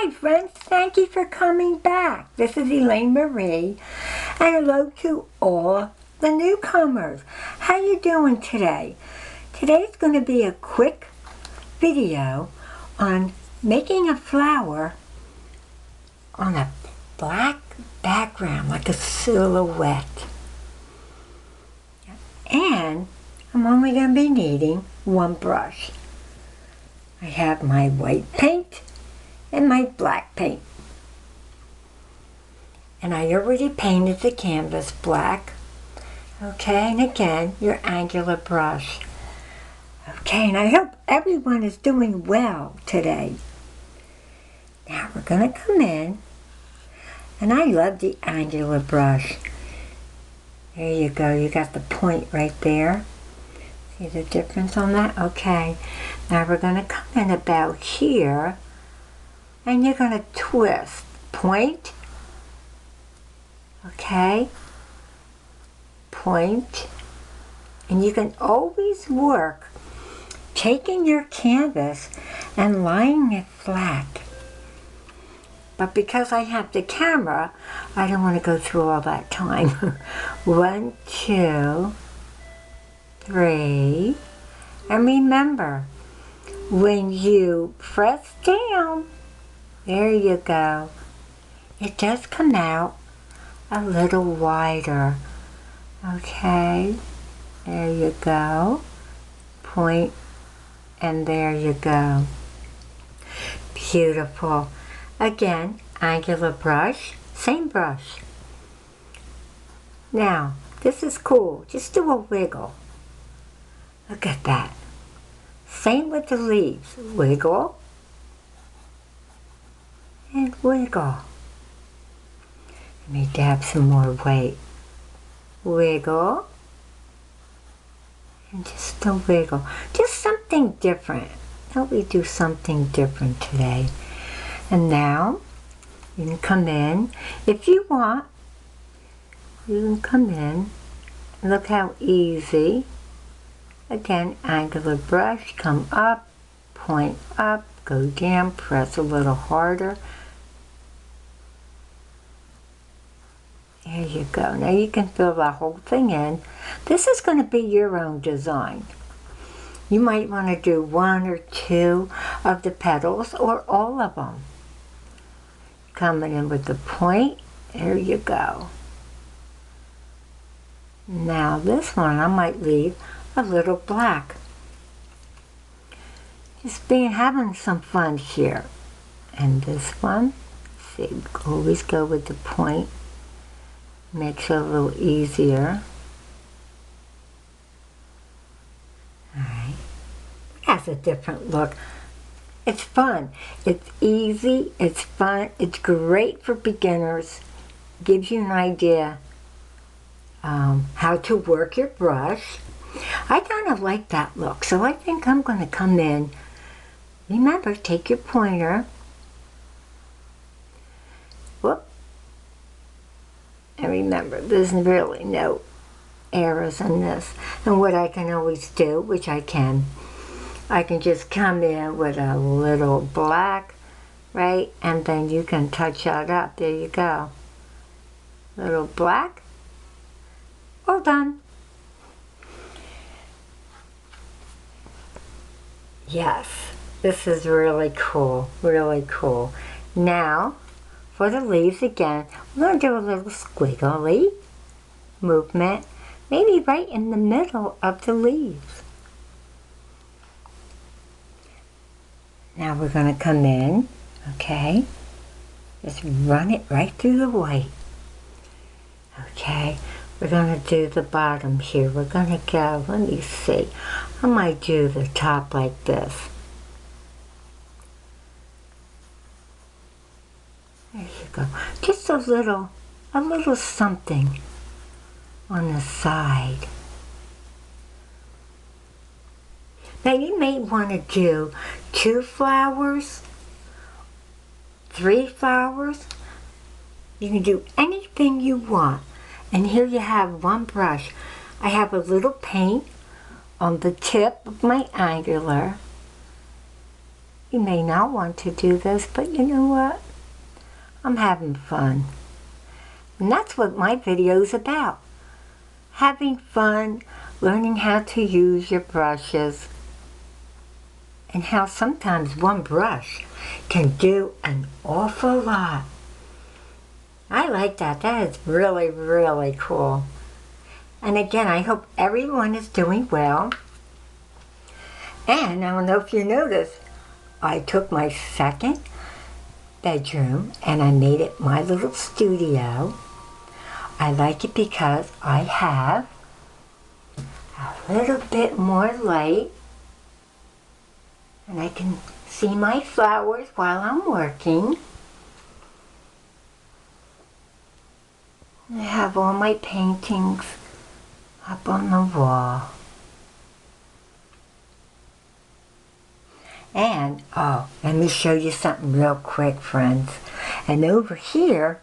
Hi friends, thank you for coming back. This is Elaine Marie, and hello to all the newcomers. How you doing today? Today's going to be a quick video on making a flower on a black background, like a silhouette. And I'm only going to be needing one brush. I have my white paint and my black paint. And I already painted the canvas black. Okay, and again, your angular brush. Okay, and I hope everyone is doing well today. Now we're going to come in, and I love the angular brush. There you go, you got the point right there. See the difference on that? Okay, now we're going to come in about here, and you're going to twist. Point, okay, point, and you can always work taking your canvas and lying it flat. But because I have the camera, I don't want to go through all that time. 1, 2, 3, and remember, when you press down, there you go, it does come out a little wider. Okay, there you go, point, and there you go. Beautiful. Again, angular brush, same brush. Now, this is cool. Just do a wiggle. Look at that. Same with the leaves. Wiggle and wiggle. Let me dab some more white. Wiggle and just a wiggle. Just something different. Help me do something different today. And now you can come in. If you want, you can come in. Look how easy. Again, angular brush, come up, point up, go down, press a little harder. There you go. Now you can fill the whole thing in. This is going to be your own design. You might want to do 1 or 2 of the petals or all of them. Coming in with the point. There you go. Now this one I might leave a little black. Just having some fun here. And this one, see, always go with the point. Makes it a little easier. Alright. It has a different look. It's fun. It's easy. It's fun. It's great for beginners. Gives you an idea how to work your brush. I kind of like that look, so I think I'm going to come in. Remember, take your pointer. Whoop. And remember, there's really no errors in this. And what I can always do, which I can just come in with a little black, right? And then you can touch that up. There you go. Little black. All done. Yes, this is really cool, really cool. Now, for the leaves again, we're going to do a little squiggly movement, maybe right in the middle of the leaves. Now we're going to come in, okay, just run it right through the white. Okay, we're going to do the bottom here. We're going to go, let me see, I might do the top like this. There you go. Just a little something on the side. Now you may want to do 2 flowers, 3 flowers. You can do anything you want. And here you have one brush. I have a little paint on the tip of my angular. You may not want to do this, but you know what? I'm having fun. And that's what my video is about. Having fun, learning how to use your brushes, and how sometimes one brush can do an awful lot. I like that. That is really, really cool. And again, I hope everyone is doing well. And I don't know if you noticed, I took my second bedroom and I made it my little studio. I like it because I have a little bit more light and I can see my flowers while I'm working. I have all my paintings up on the wall. And, oh, let me show you something real quick, friends. And over here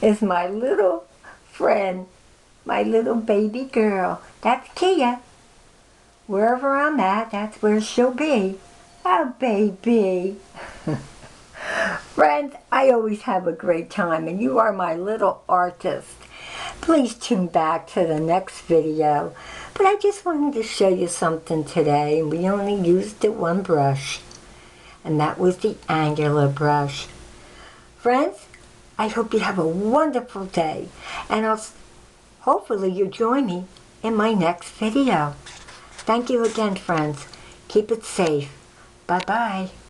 is my little friend, my little baby girl. That's Kia. Wherever I'm at, that's where she'll be. Oh, baby. Friends, I always have a great time, and you are my little artist. Please tune back to the next video. But I just wanted to show you something today. We only used the one brush, and that was the angular brush. Friends, I hope you have a wonderful day, and hopefully you'll join me in my next video. Thank you again, friends. Keep it safe. Bye-bye.